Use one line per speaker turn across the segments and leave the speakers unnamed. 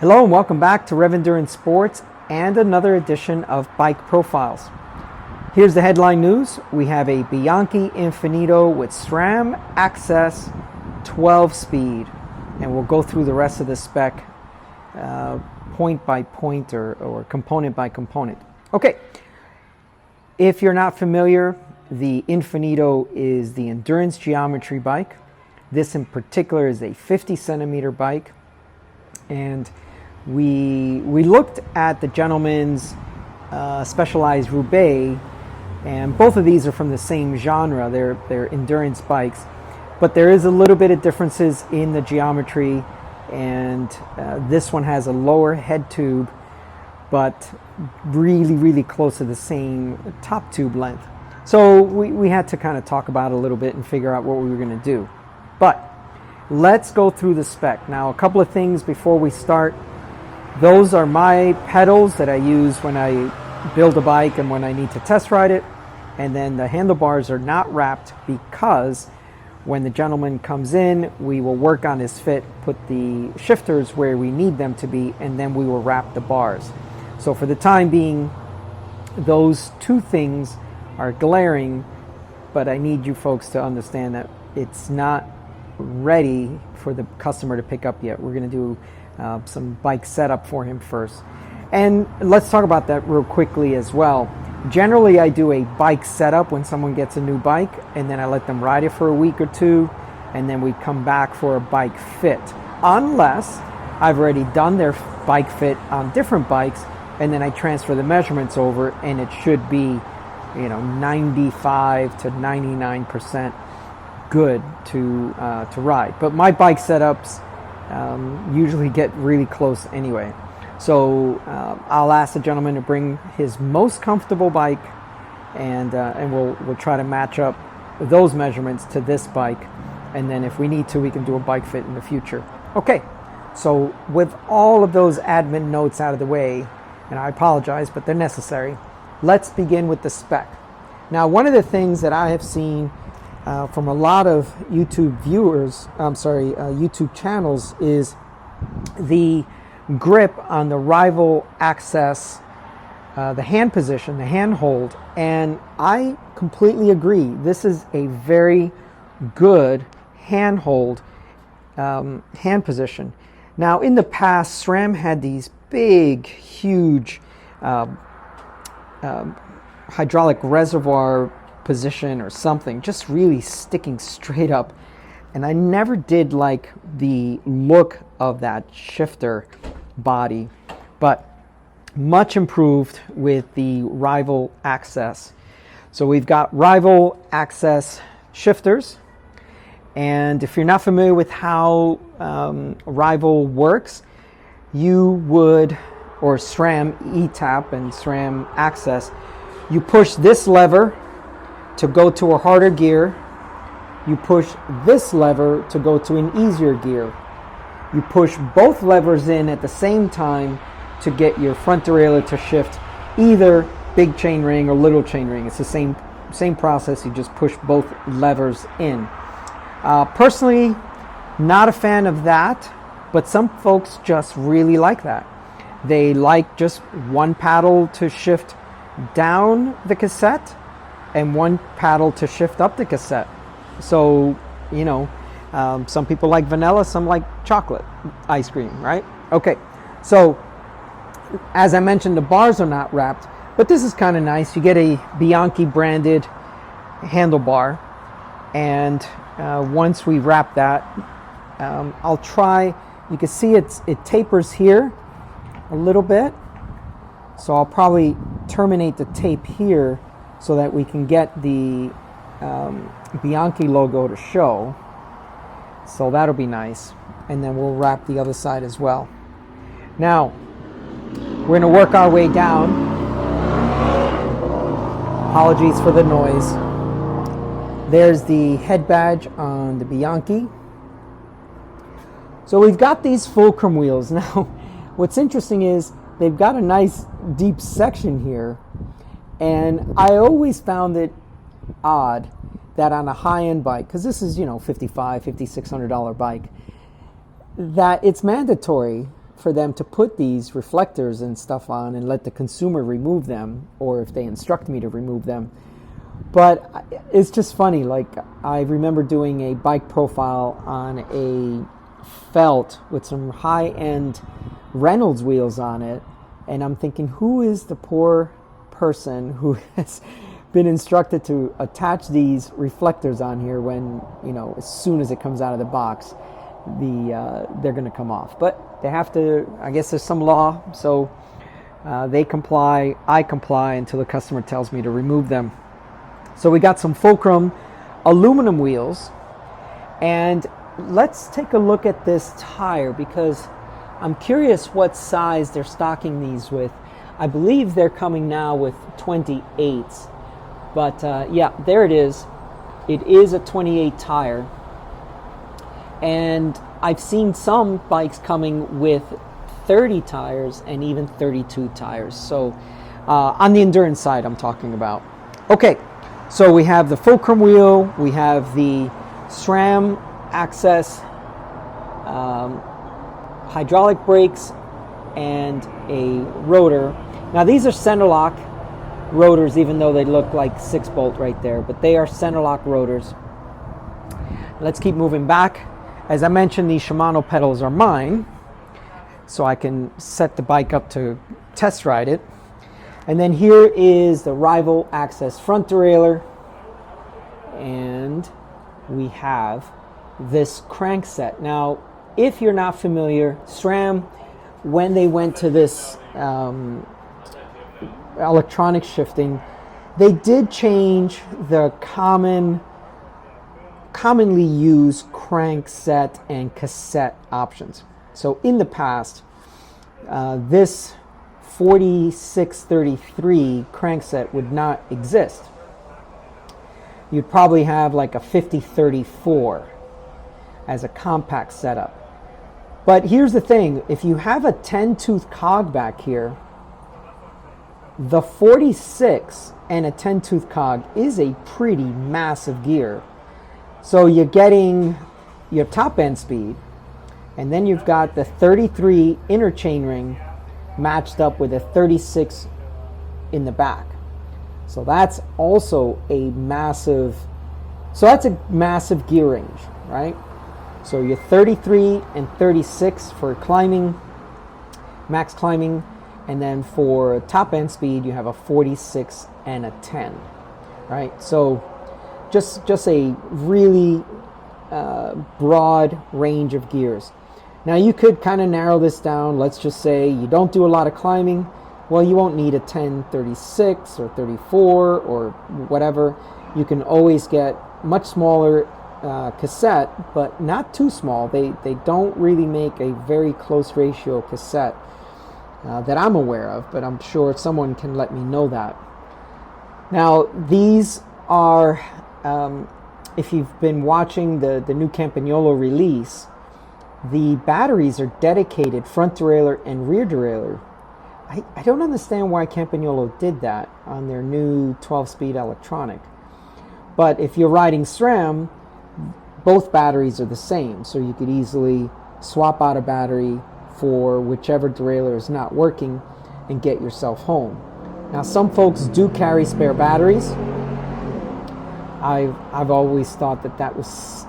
Hello and welcome back to Rev Endurance Sports and another edition of Bike Profiles. Here's the headline news. We have a Bianchi Infinito with SRAM AXS 12 speed, and we'll go through the rest of the spec point by point or component by component. Okay, if you're not familiar, the Infinito is the endurance geometry bike. This in particular is a 50 centimeter bike, and we looked at the gentleman's Specialized Roubaix, and both of these are from the same genre. They're endurance bikes, but there is a little bit of differences in the geometry, and this one has a lower head tube, but really close to the same top tube length. So we had to kind of talk about it a little bit and figure out what we were going to do. But let's go through the spec. Now, a couple of things before we start. Those are my pedals that I use when I build a bike and when I need to test ride it. And then the handlebars are not wrapped because when the gentleman comes in, we will work on his fit, put the shifters where we need them to be, and then we will wrap the bars. So for the time being, those two things are glaring, but I need you folks to understand that it's not ready for the customer to pick up yet. We're going to do some bike setup for him first. And let's talk about that real quickly as well. Generally, I do a bike setup when someone gets a new bike, and then I let them ride it for a week or two, and then we come back for a bike fit. Unless I've already done their bike fit on different bikes, and then I transfer the measurements over, and it should be, 95 to 99% good to ride. But my bike setups usually get really close anyway. So I'll ask the gentleman to bring his most comfortable bike, and we'll try to match up those measurements to this bike, and then if we need to, we can do a bike fit in the future. Okay, so with all of those admin notes out of the way, and I apologize, but they're necessary, let's begin with the spec. Now, one of the things that I have seen from a lot of YouTube viewers, YouTube channels, is the grip on the rival AXS, the hand position, the hand hold, and I completely agree. This is a very good hand hold, hand position. Now, in the past, SRAM had these big, huge hydraulic reservoir position or something, just really sticking straight up, and I never did like the look of that shifter body, but much improved with the rival AXS. So we've got rival AXS shifters, and if you're not familiar with how rival works, you would, or SRAM ETAP and SRAM AXS, you push this lever to go to a harder gear, you push this lever to go to an easier gear. You push both levers in at the same time to get your front derailleur to shift either big chainring or little chainring. It's the same process, you just push both levers in. Personally, not a fan of that, but some folks just really like that. They like just one paddle to shift down the cassette and one paddle to shift up the cassette. So, some people like vanilla, some like chocolate ice cream, right? Okay, so as I mentioned, the bars are not wrapped, but this is kind of nice. You get a Bianchi branded handlebar, and once we wrap that, I'll try, you can see it tapers here a little bit, so I'll probably terminate the tape here so that we can get the Bianchi logo to show. So that'll be nice. And then we'll wrap the other side as well. Now, we're going to work our way down. Apologies for the noise. There's the head badge on the Bianchi. So we've got these fulcrum wheels. Now, what's interesting is they've got a nice deep section here. And I always found it odd that on a high-end bike, because this is, $5,500, $5,600 bike, that it's mandatory for them to put these reflectors and stuff on and let the consumer remove them, or if they instruct me to remove them. But it's just funny. Like, I remember doing a bike profile on a felt with some high-end Reynolds wheels on it, and I'm thinking, who is the poor person who has been instructed to attach these reflectors on here when, you know, as soon as it comes out of the box, they're going to come off. But they have to, I guess there's some law, so they comply, I comply until the customer tells me to remove them. So we got some fulcrum aluminum wheels, and let's take a look at this tire because I'm curious what size they're stocking these with. I believe they're coming now with 28s, but yeah, there it is. It is a 28 tire, and I've seen some bikes coming with 30 tires and even 32 tires. So on the endurance side I'm talking about. Okay, so we have the fulcrum wheel, we have the SRAM AXS hydraulic brakes, and a rotor. Now these are center lock rotors, even though they look like 6-bolt right there, but they are center lock rotors. Let's keep moving back. As I mentioned, these Shimano pedals are mine, so I can set the bike up to test ride it. And then here is the Rival AXS front derailleur, and we have this crankset. Now, if you're not familiar, SRAM, when they went to this electronic shifting, they did change the commonly used crankset and cassette options. So in the past, this 4633 crankset would not exist. You'd probably have like a 5034 as a compact setup. But here's the thing, if you have a 10-tooth cog back here, the 46 and a 10-tooth cog is a pretty massive gear. So you're getting your top end speed, and then you've got the 33 inner chainring matched up with a 36 in the back. So that's also a massive, gear range, right? So you're 33 and 36 for climbing, max climbing, and then for top end speed you have a 46 and a 10, right? So just a really broad range of gears. Now you could kind of narrow this down. Let's just say you don't do a lot of climbing. Well, you won't need a 1036 or 34 or whatever. You can always get much smaller cassette, but not too small. They don't really make a very close ratio cassette that I'm aware of, but I'm sure someone can let me know that. Now these are, if you've been watching the new Campagnolo release, the batteries are dedicated front derailleur and rear derailleur. I don't understand why Campagnolo did that on their new 12-speed electronic. But if you're riding SRAM, both batteries are the same, so you could easily swap out a battery for whichever derailleur is not working and get yourself home. Now some folks do carry spare batteries. I've always thought that was,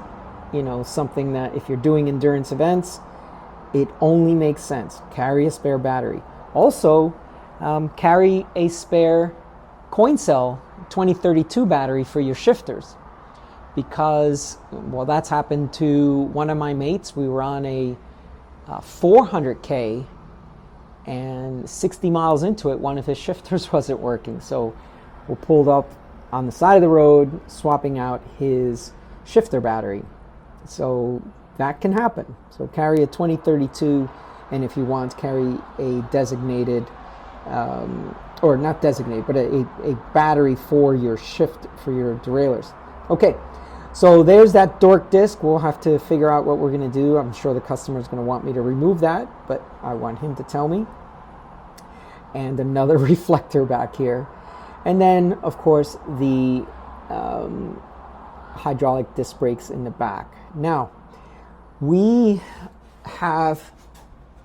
you know, something that if you're doing endurance events, it only makes sense. Carry a spare battery. Also, carry a spare coin cell 2032 battery for your shifters, because, well, that's happened to one of my mates. We were on a 400K, and 60 miles into it, one of his shifters wasn't working. So we pulled up on the side of the road, swapping out his shifter battery. So that can happen. So carry a 2032, and if you want, carry a designated, or not designated, but a battery for your for your derailleurs. Okay, so there's that dork disc. We'll have to figure out what we're going to do. I'm sure the customer is going to want me to remove that, but I want him to tell me. And another reflector back here. And then, of course, the hydraulic disc brakes in the back. Now, we have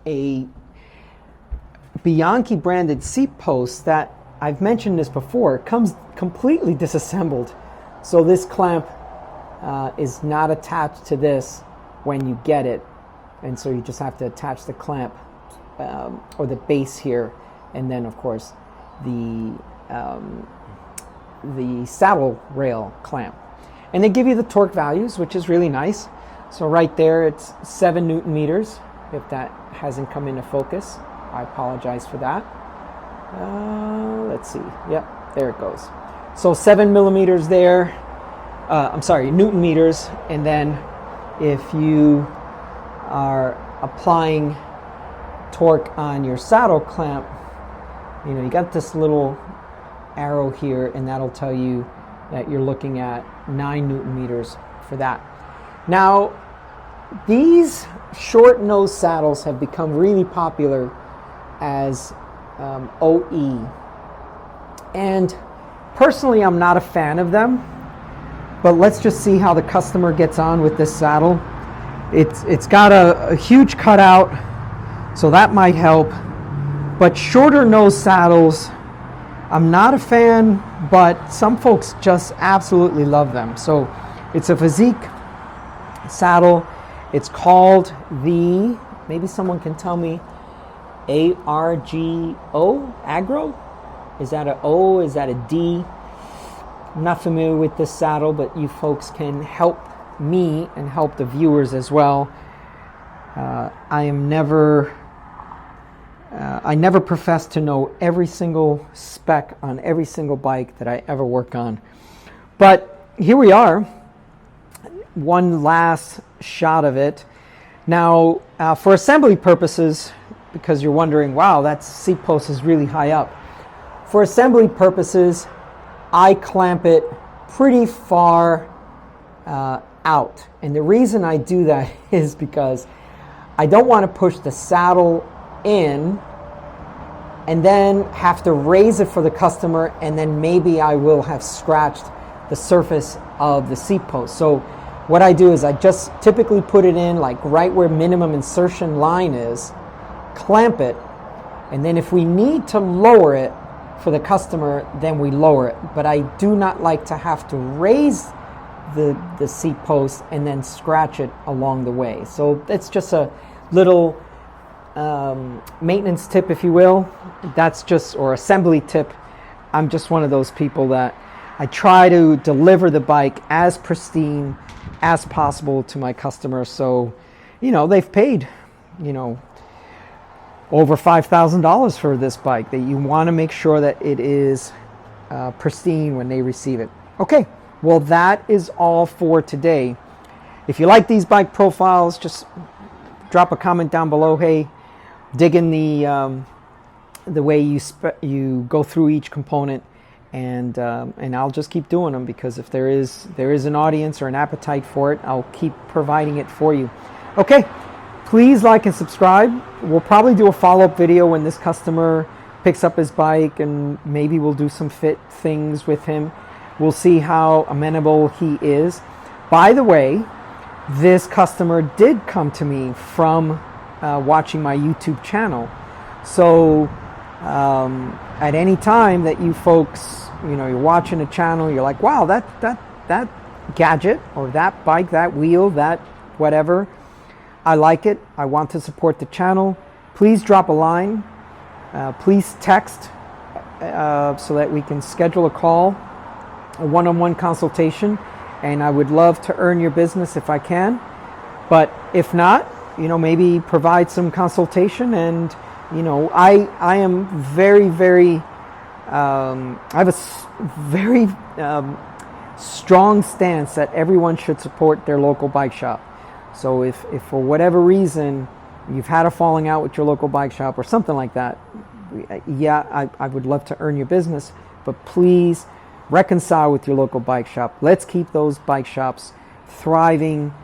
a Bianchi branded seat post that, I've mentioned this before, comes completely disassembled. So this clamp is not attached to this when you get it. And so you just have to attach the clamp or the base here. And then of course the saddle rail clamp. And they give you the torque values, which is really nice. So right there it's 7 Newton meters. If that hasn't come into focus, I apologize for that. Let's see. Yep, there it goes. So 7 millimeters there. I'm sorry, Newton meters. And then if you are applying torque on your saddle clamp, you got this little arrow here, and that'll tell you that you're looking at 9 Newton meters for that. Now, these short nose saddles have become really popular as OE, and personally I'm not a fan of them, but let's just see how the customer gets on with this saddle. It's got a huge cutout, so that might help, but shorter nose saddles I'm not a fan, but some folks just absolutely love them. So it's a physique saddle. It's called the, maybe someone can tell me, ARGO, Agro? Is that a O? Is that a D? I'm not familiar with this saddle, but you folks can help me and help the viewers as well. I never profess to know every single spec on every single bike that I ever work on. But here we are, one last shot of it. Now, for assembly purposes, because you're wondering, wow, that seat post is really high up. For assembly purposes, I clamp it pretty far out. And the reason I do that is because I don't want to push the saddle in and then have to raise it for the customer, and then maybe I will have scratched the surface of the seat post. So what I do is I just typically put it in like right where minimum insertion line is, clamp it, and then if we need to lower it for the customer, then we lower it. But I do not like to have to raise the seat post and then scratch it along the way. So that's just a little maintenance tip, if you will. That's just, or assembly tip. I'm just one of those people that I try to deliver the bike as pristine as possible to my customers. So, they've paid, over $5,000 for this bike, that you want to make sure that it is pristine when they receive it. Okay, well, that is all for today. If you like these bike profiles, just drop a comment down below. Hey, dig in the way you go through each component, and I'll just keep doing them, because if there is an audience or an appetite for it, I'll keep providing it for you. Okay, please like and subscribe. We'll probably do a follow-up video when this customer picks up his bike, and maybe we'll do some fit things with him. We'll see how amenable he is. By the way, this customer did come to me from watching my YouTube channel. So at any time that you folks, you're watching a channel, you're like, wow, that gadget or that bike, that wheel, that whatever, I like it, I want to support the channel, please drop a line, please text so that we can schedule a call, a one-on-one consultation, and I would love to earn your business if I can. But if not, maybe provide some consultation. And I am very, very I have a very strong stance that everyone should support their local bike shop. So if for whatever reason you've had a falling out with your local bike shop or something like that, yeah, I would love to earn your business, but please reconcile with your local bike shop. Let's keep those bike shops thriving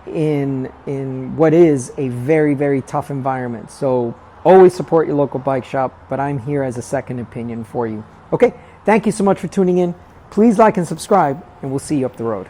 in what is a very, very tough environment. So always support your local bike shop, but I'm here as a second opinion for you. Okay, thank you so much for tuning in. Please like and subscribe, and we'll see you up the road.